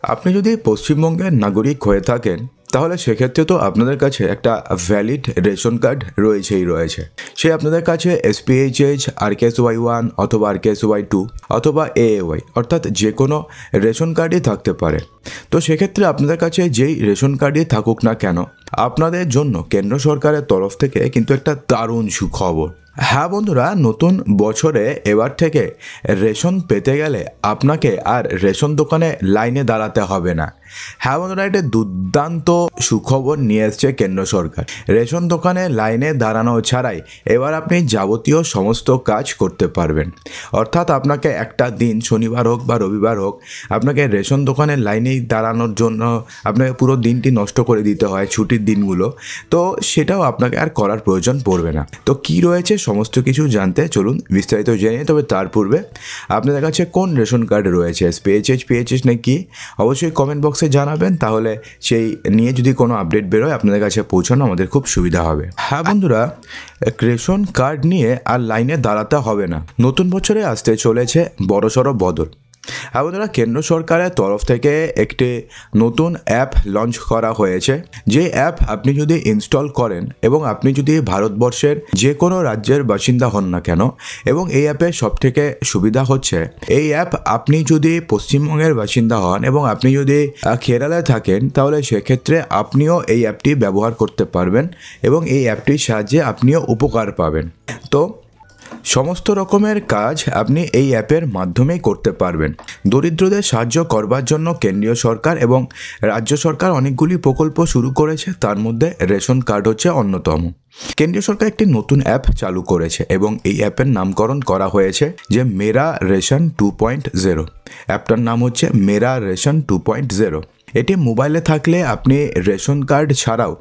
আপনি যদি পশ্চিমবঙ্গের নাগরিক হয়ে থাকেন তাহলে সেক্ষেত্রে তো আপনাদের কাছে একটা ভ্যালিড রেশন কার্ড রয়েছে। সে আপনাদের কাছে SPHH, RKSY1 অথবা RKSY2 অথবা AAY অর্থাৎ যে কোনো রেশন কার্ডই থাকতে পারে। তো সেক্ষেত্রে আপনাদের কাছে যেই রেশন কার্ডই থাকুক না কেন, আপনাদের জন্য কেন্দ্র সরকারের তরফ থেকে কিন্তু একটা দারুণ সুখবর। হ্যাঁ বন্ধুরা, নতুন বছরে এবার থেকে রেশন পেতে গেলে আপনাকে আর রেশন দোকানে লাইনে দাঁড়াতে হবে না। হ্যাঁ বন্ধুরা, এটা দুর্দান্ত সুখবর নিয়ে এসছে কেন্দ্র সরকার। রেশন দোকানে লাইনে দাঁড়ানো ছাড়াই এবার আপনি যাবতীয় সমস্ত কাজ করতে পারবেন। অর্থাৎ আপনাকে একটা দিন, শনিবার হোক বা রবিবার হোক, আপনাকে রেশন দোকানের লাইনেই দাঁড়ানোর জন্য আপনাকে পুরো দিনটি নষ্ট করে দিতে হয়, ছুটির দিনগুলো। তো সেটাও আপনাকে আর করার প্রয়োজন পড়বে না। তো কি রয়েছে সমস্ত কিছু জানতে চলুন বিস্তারিত জেনে। তবে তার পূর্বে আপনাদের কাছে কোন রেশন কার্ড রয়েছে, SPHH, PHH নাকি, অবশ্যই কমেন্ট বক্সে জানাবেন। তাহলে সেই নিয়ে যদি কোনো আপডেট বেরোয় আপনাদের কাছে পৌঁছানো আমাদের খুব সুবিধা হবে। হ্যাঁ বন্ধুরা, রেশন কার্ড নিয়ে আর লাইনে দাঁড়াতে হবে না। নতুন বছরে আসতে চলেছে বড়সড় বদল। হ্যাঁ বন্ধুরা, কেন্দ্র সরকারের তরফ থেকে একটি নতুন অ্যাপ লঞ্চ করা হয়েছে। যে অ্যাপ আপনি যদি ইনস্টল করেন এবং আপনি যদি ভারতবর্ষের যে কোনো রাজ্যের বাসিন্দা হন না কেন, এবং এই অ্যাপের সবথেকে সুবিধা হচ্ছে এই অ্যাপ আপনি যদি পশ্চিমবঙ্গের বাসিন্দা হন এবং আপনি যদি কেরালায় থাকেন তাহলে সেক্ষেত্রে আপনিও এই অ্যাপটি ব্যবহার করতে পারবেন এবং এই অ্যাপটির সাহায্যে আপনিও উপকার পাবেন। তো সমস্ত রকমের কাজ আপনি এই অ্যাপের মাধ্যমেই করতে পারবেন। দরিদ্রদের সাহায্য করবার জন্য কেন্দ্রীয় সরকার এবং রাজ্য সরকার অনেকগুলি প্রকল্প শুরু করেছে, তার মধ্যে রেশন কার্ড হচ্ছে অন্যতম। কেন্দ্রীয় সরকার একটি নতুন অ্যাপ চালু করেছে এবং এই অ্যাপের নামকরণ করা হয়েছে যে মেরা রেশন 2.0। অ্যাপটার নাম হচ্ছে মেরা রেশন 2.0। এটি মোবাইলে থাকলে আপনি রেশন কার্ড ছাড়াও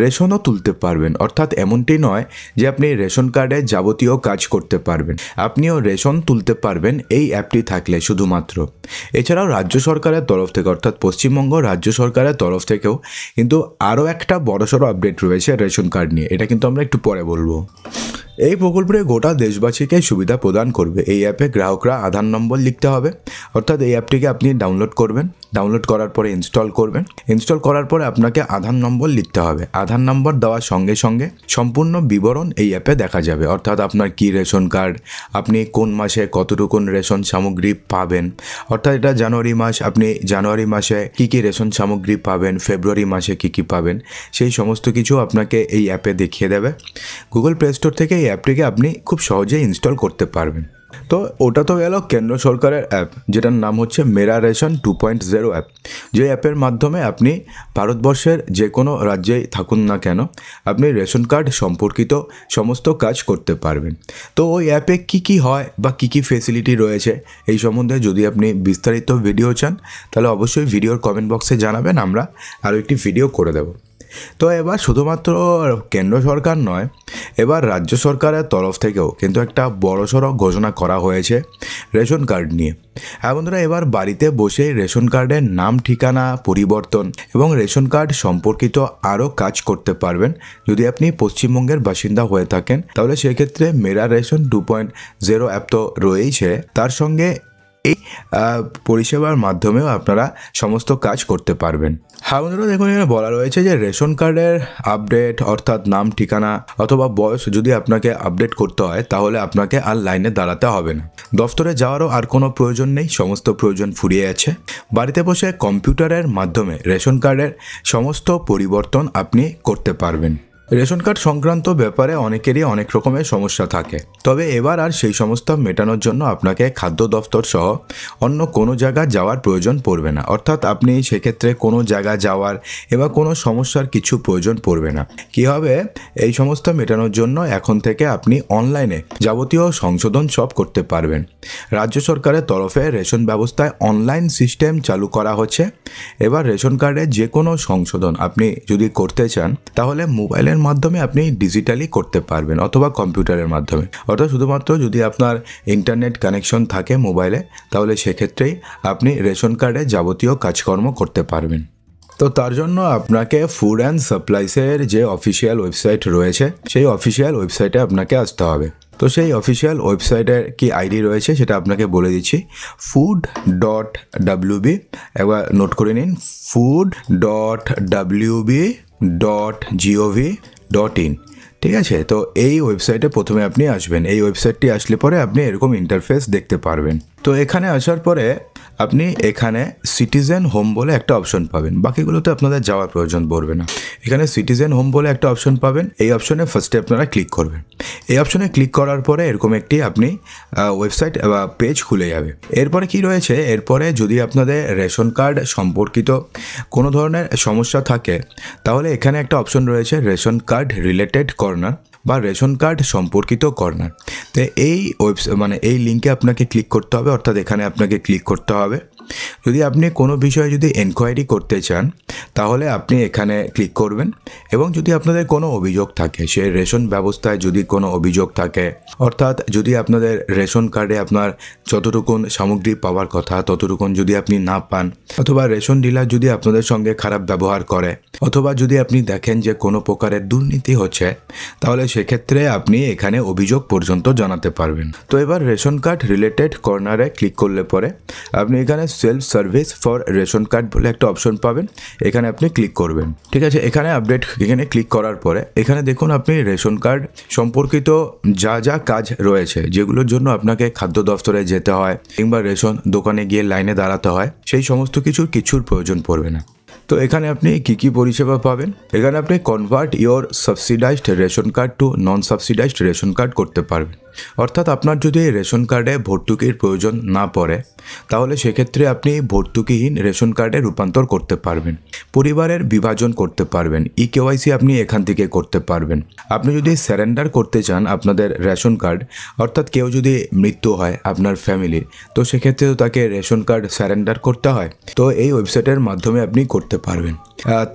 রেশনও তুলতে পারবেন। অর্থাৎ এমনটি নয় যে আপনি রেশন কার্ডে যাবতীয় কাজ করতে পারবেন, আপনিও রেশন তুলতে পারবেন এই অ্যাপটি থাকলে শুধুমাত্র। এছাড়াও রাজ্য সরকারের তরফ থেকে, অর্থাৎ পশ্চিমবঙ্গ রাজ্য সরকারের তরফ থেকেও কিন্তু আরও একটা বড়সড় আপডেট রয়েছে রেশন কার্ড নিয়ে। এটা কিন্তু আমরা একটু পরে বলবো। এই প্রকল্পে গোটা দেশবাসীকে সুবিধা প্রদান করবে। এই অ্যাপে গ্রাহকরা আধার নম্বর লিখতে হবে। অর্থাৎ এই অ্যাপটিকে আপনি ডাউনলোড করবেন, ডাউনলোড করার পরে ইনস্টল করবেন, ইনস্টল করার পরে আপনাকে আধার নম্বর লিখতে হবে। আধার নম্বর দেওয়ার সঙ্গে সঙ্গে সম্পূর্ণ বিবরণ এই অ্যাপে দেখা যাবে। অর্থাৎ আপনার কি রেশন কার্ড, আপনি কোন মাসে কতটুকুন রেশন সামগ্রী পাবেন। অর্থাৎ এটা জানুয়ারি মাস, আপনি জানুয়ারি মাসে কী কী রেশন সামগ্রী পাবেন, ফেব্রুয়ারি মাসে কী কী পাবেন, সেই সমস্ত কিছু আপনাকে এই অ্যাপে দেখিয়ে দেবে। গুগল প্লে স্টোর থেকে এই অ্যাপটিকে আপনি খুব সহজেই ইনস্টল করতে পারবেন। তো ওটা তো গেল কেন্দ্র সরকারের অ্যাপ, যেটার নাম হচ্ছে মেরা রেশন 2.0 অ্যাপ। যে অ্যাপের মাধ্যমে আপনি ভারতবর্ষের যে কোনো রাজ্যেই থাকুন না কেন আপনি রেশন কার্ড সম্পর্কিত সমস্ত কাজ করতে পারবেন। তো ওই অ্যাপে কী কী হয় বা কী কী ফেসিলিটি রয়েছে এই সম্বন্ধে যদি আপনি বিস্তারিত ভিডিও চান তাহলে অবশ্যই ভিডিওর কমেন্ট বক্সে জানাবেন, আমরা আরও একটি ভিডিও করে দেব। তো এবার শুধুমাত্র কেন্দ্র সরকার নয়, এবার রাজ্য সরকারের তরফ থেকেও কিন্তু একটা বড়সড় ঘোষণা করা হয়েছে রেশন কার্ড নিয়ে। হ্যাঁ বন্ধুরা, এবার বাড়িতে বসে রেশন কার্ডের নাম, ঠিকানা পরিবর্তন এবং রেশন কার্ড সম্পর্কিত আরও কাজ করতে পারবেন। যদি আপনি পশ্চিমবঙ্গের বাসিন্দা হয়ে থাকেন তাহলে সেক্ষেত্রে মেরা রেশন 2.0 অ্যাপ তো রয়েছে, তার সঙ্গে এই পরিষেবার মাধ্যমেও আপনারা সমস্ত কাজ করতে পারবেন। হ্যাঁ বন্ধুরা, দেখুন এখানে বলা রয়েছে যে রেশন কার্ডের আপডেট অর্থাৎ নাম, ঠিকানা অথবা বয়স যদি আপনাকে আপডেট করতে হয় তাহলে আপনাকে আর লাইনে দাঁড়াতে হবে না। দফতরে যাওয়ারও আর কোনো প্রয়োজন নেই, সমস্ত প্রয়োজন ফুরিয়ে আছে। বাড়িতে বসে কম্পিউটারের মাধ্যমে রেশন কার্ডের সমস্ত পরিবর্তন আপনি করতে পারবেন। রেশন কার্ড সংক্রান্ত ব্যাপারে অনেকেরই অনেক রকমের সমস্যা থাকে, তবে এবার আর সেই সমস্যা মেটানোর জন্য আপনাকে খাদ্য দফতর সহ অন্য কোনো জায়গা যাওয়ার প্রয়োজন পড়বে না। অর্থাৎ আপনি সেক্ষেত্রে কোনো জায়গা যাওয়ার এবার কোনো সমস্যার কিছু প্রয়োজন পড়বে না। কী হবে, এই সমস্যা মেটানোর জন্য এখন থেকে আপনি অনলাইনে যাবতীয় সংশোধন সব করতে পারবেন। রাজ্য সরকারের তরফে রেশন ব্যবস্থায় অনলাইন সিস্টেম চালু করা হচ্ছে। এবার রেশন কার্ডের যে কোনো সংশোধন আপনি যদি করতে চান তাহলে মোবাইলের মাধ্যমে আপনি ডিজিটালি করতে পারবেন অথবা কম্পিউটারের মাধ্যমে। অর্থাৎ শুধুমাত্র যদি আপনার ইন্টারনেট কানেকশন থাকে মোবাইলে তাহলে সেক্ষেত্রেই আপনি রেশন কার্ডে যাবতীয় কাজকর্ম করতে পারবেন। তো তার জন্য আপনাকে ফুড অ্যান্ড সাপ্লাইসের যে অফিসিয়াল ওয়েবসাইট রয়েছে সেই অফিসিয়াল ওয়েবসাইটে আপনাকে আসতে হবে। তো সেই অফিসিয়াল ওয়েবসাইটের কি আইডি রয়েছে সেটা আপনাকে বলে দিচ্ছি, food.wb, একবার নোট করে নিন, food.wb.gov.in। ঠিক আছে, তো এই ওয়েবসাইটে প্রথমে আপনি আসবেন। এই ওয়েবসাইটটি আসলে পরে আপনি এরকম ইন্টারফেস দেখতে পারবেন। তো এখানে আসার পরে আপনি এখানে সিটিজেন হোম বলে একটা অপশন পাবেন, বাকিগুলোতে আপনাদের যাওয়ার প্রয়োজন পড়বে না। এখানে সিটিজেন হোম বলে একটা অপশন পাবেন, এই অপশনে ফার্স্টে আপনারা ক্লিক করবেন। এই অপশনে ক্লিক করার পরে এরকম একটি আপনি ওয়েবসাইট বা পেজ খুলে যাবে। এরপরে কি রয়েছে, এরপরে যদি আপনাদের রেশন কার্ড সম্পর্কিত কোনো ধরনের সমস্যা থাকে তাহলে এখানে একটা অপশন রয়েছে রেশন কার্ড রিলেটেড কর্নার বা রেশন কার্ড সম্পর্কিত কর্নার। তো এই এই লিঙ্কে আপনাকে ক্লিক করতে হবে, অর্থাৎ এখানে আপনাকে ক্লিক করতে হবে। যদি আপনি কোনো বিষয়ে যদি এনকোয়ারি করতে চান তাহলে আপনি এখানে ক্লিক করবেন, এবং যদি আপনাদের কোনো অভিযোগ থাকে, সেই রেশন ব্যবস্থায় যদি কোনো অভিযোগ থাকে, অর্থাৎ যদি আপনাদের রেশন কার্ডে আপনার যতটুকুন সামগ্রী পাওয়ার কথা ততটুকুন যদি আপনি না পান, অথবা রেশন ডিলার যদি আপনাদের সঙ্গে খারাপ ব্যবহার করে, অথবা যদি আপনি দেখেন যে কোনো প্রকারের দুর্নীতি হচ্ছে, তাহলে সেক্ষেত্রে আপনি এখানে অভিযোগ পর্যন্ত জানাতে পারবেন। তো এবার রেশন কার্ড রিলেটেড কর্নারে ক্লিক করলে পরে আপনি এখানে self service for ration card বলে একটা অপশন পাবেন, এখানে আপনি ক্লিক করবেন। ঠিক আছে, এখানে এখানে ক্লিক করার পরে এখানে দেখুন আপনি রেশন কার্ড সম্পর্কিত যা যা কাজ রয়েছে, যেগুলোর জন্য আপনাকে খাদ্য দফতরে যেতে হয় কিংবা রেশন দোকানে গিয়ে লাইনে দাঁড়াতে হয়, সেই সমস্ত কিছুর প্রয়োজন পড়বে না। তো এখানে আপনি কি পরিষেবা পাবেন, এখানে আপনি convert your subsidised ration card to non subsidised ration card করতে পারবেন। অর্থাৎ আপনার যদি রেশন কার্ডে ভর্তুকির প্রয়োজন না পড়ে তাহলে সেক্ষেত্রে আপনি ভর্তুকিহীন রেশন কার্ডে রূপান্তর করতে পারবেন। পরিবারের বিভাজন করতে পারবেন, কেওয়াইসি আপনি এখান থেকে করতে পারবেন। আপনি যদি স্যারেন্ডার করতে চান আপনাদের রেশন কার্ড, অর্থাৎ কেউ যদি মৃত্যু হয় আপনার ফ্যামিলির, তো সেক্ষেত্রে তো তাকে রেশন কার্ড স্যারেন্ডার করতে হয়, তো এই ওয়েবসাইটের মাধ্যমে আপনি করতে পারবেন।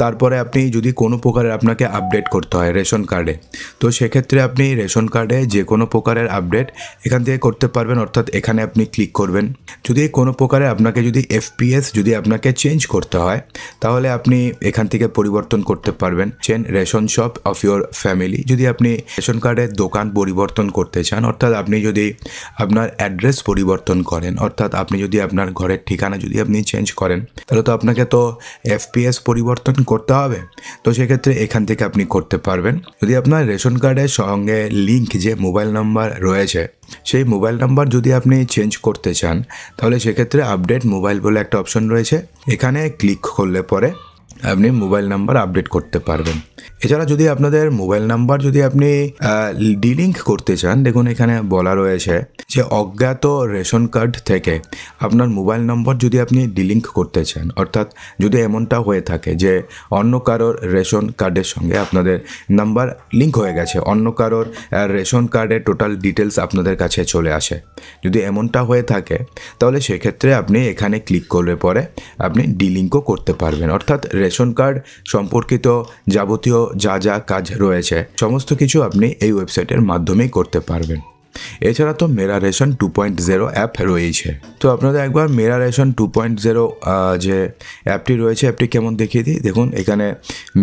তারপরে আপনি যদি কোনো প্রকারের আপনাকে আপডেট করতে হয় রেশন কার্ডে, তো সেক্ষেত্রে আপনি রেশন কার্ডে যে কোনো প্রকারের আপডেট এখান থেকে করতে পারবেন, অর্থাৎ এখানে আপনি ক্লিক করবেন। যদি কোনো প্রকারে আপনাকে যদি এফপিএস যদি আপনাকে চেঞ্জ করতে হয় তাহলে আপনি এখান থেকে পরিবর্তন করতে পারবেন। Ration shop of your family, যদি আপনি রেশন কার্ডের দোকান পরিবর্তন করতে চান, অর্থাৎ আপনি যদি আপনার অ্যাড্রেস পরিবর্তন করেন, অর্থাৎ আপনি যদি আপনার ঘরের ঠিকানা যদি আপনি চেঞ্জ করেন তাহলে তো আপনাকে তো এফপিএস পরিবর্তন করতে হবে, তো সেক্ষেত্রে এখান থেকে আপনি করতে পারবেন। যদি আপনার রেশন কার্ডের সঙ্গে লিঙ্ক যে মোবাইল নাম্বার রয়েছে সেই মোবাইল নাম্বার যদি আপনি চেঞ্জ করতে চান তাহলে সেক্ষেত্রে আপডেট মোবাইল বলে একটা অপশন রয়েছে, এখানে ক্লিক করলে পরে আপনি মোবাইল নাম্বার আপডেট করতে পারবেন। এছাড়া যদি আপনাদের মোবাইল নাম্বার যদি আপনি ডিলিঙ্ক করতে চান, দেখুন এখানে বলা রয়েছে যে অজ্ঞাত রেশন কার্ড থেকে আপনার মোবাইল নম্বর যদি আপনি ডিলিঙ্ক করতে চান, অর্থাৎ যদি এমনটা হয়ে থাকে যে অন্য কারোর রেশন কার্ডের সঙ্গে আপনাদের নাম্বার লিঙ্ক হয়ে গেছে, অন্য কারোর রেশন কার্ডের টোটাল ডিটেলস আপনাদের কাছে চলে আসে, যদি এমনটা হয়ে থাকে তাহলে সেক্ষেত্রে আপনি এখানে ক্লিক করলে পরে আপনি ডিলিঙ্কও করতে পারবেন। অর্থাৎ রেশন কার্ড সম্পর্কিত যাবতীয় যা যা কাজ রয়েছে সমস্ত কিছু আপনি এই ওয়েবসাইটের মাধ্যমেই করতে পারবেন। এছাড়া তো মেরা রেশন 2.0 অ্যাপ রয়েছে, তো আপনাদের একবার মেরা রেশন 2.0 যে অ্যাপটি রয়েছে অ্যাপটি কেমন দেখিয়ে দিই। দেখুন এখানে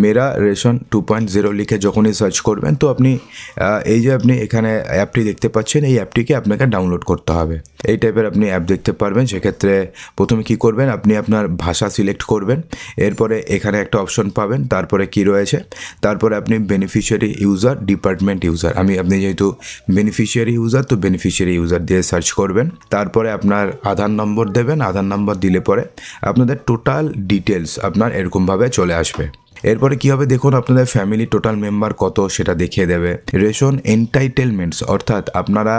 মেরা রেশন 2.0 লিখে যখনই সার্চ করবেন তো আপনি এই যে আপনি এখানে অ্যাপটি দেখতে পাচ্ছেন, এই অ্যাপটিকে আপনাকে ডাউনলোড করতে হবে। এই টাইপের আপনি অ্যাপ দেখতে পারবেন। সেক্ষেত্রে প্রথমে কি করবেন, আপনি আপনার ভাষা সিলেক্ট করবেন, এরপরে এখানে একটা অপশন পাবেন, তারপরে কি রয়েছে, তারপরে আপনি বেনিফিশিয়ারি ইউজার ডিপার্টমেন্ট ইউজার, আপনি যেহেতু বেনিফিশিয়ারি ইউজার তো বেনিফিশিয়ারি ইউজার দিয়ে সার্চ করবেন, তারপরে আপনার আধার নম্বর দেবেন, আধার নম্বর দিলে পরে আপনাদের টোটাল ডিটেলস আপনার এরকমভাবে চলে আসবে। এরপরে কি হবে দেখুন, আপনাদের ফ্যামিলি টোটাল মেম্বার কত সেটা দেখিয়ে দেবে। রেশন এন্টাইটেলমেন্টস, অর্থাৎ আপনারা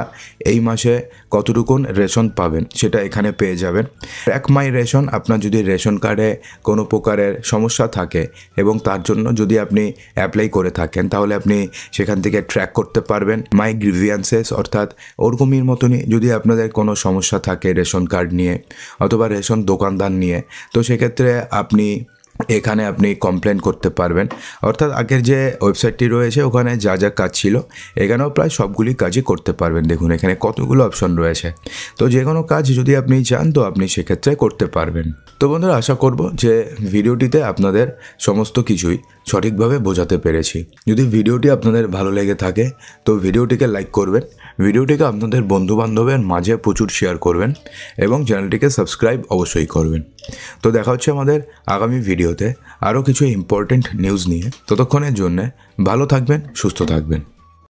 এই মাসে কতটুকুন রেশন পাবেন সেটা এখানে পেয়ে যাবেন। ট্র্যাক মাই রেশন, আপনার যদি রেশন কার্ডে কোনো প্রকারের সমস্যা থাকে এবং তার জন্য যদি আপনি অ্যাপ্লাই করে থাকেন তাহলে আপনি সেখান থেকে ট্র্যাক করতে পারবেন। মাই গ্রিভিয়েন্সেস, অর্থাৎ ওরকমই মতনই যদি আপনাদের কোনো সমস্যা থাকে রেশন কার্ড নিয়ে অথবা রেশন দোকানদার নিয়ে, তো সেক্ষেত্রে আপনি এখানে আপনি কমপ্লেন করতে পারবেন, অর্থাৎ আগের যে ওয়েবসাইটটি রয়েছে ওখানে যা যা কাজ ছিল এখানেও প্রায় সবগুলি কাজই করতে পারবেন। দেখুন এখানে কতগুলো অপশন রয়েছে, তো যে কোনো কাজ যদি আপনি চান তো আপনি সেক্ষেত্রে করতে পারবেন। তো বন্ধুরা, আশা করব যে ভিডিওটিতে আপনাদের সমস্ত কিছুই সঠিকভাবে বোঝাতে পেরেছি। যদি ভিডিওটি আপনাদের ভালো লেগে থাকে তো ভিডিওটিকে লাইক করবেন, ভিডিওটিকে আপনাদের বন্ধুবান্ধবের মাঝে প্রচুর শেয়ার করবেন এবং চ্যানেলটিকে সাবস্ক্রাইব অবশ্যই করবেন। তো দেখা হচ্ছে আমাদের আগামী ভিডিওতে আরও কিছু ইম্পর্টেন্ট নিউজ নিয়ে। ততক্ষণের জন্যে ভালো থাকবেন, সুস্থ থাকবেন।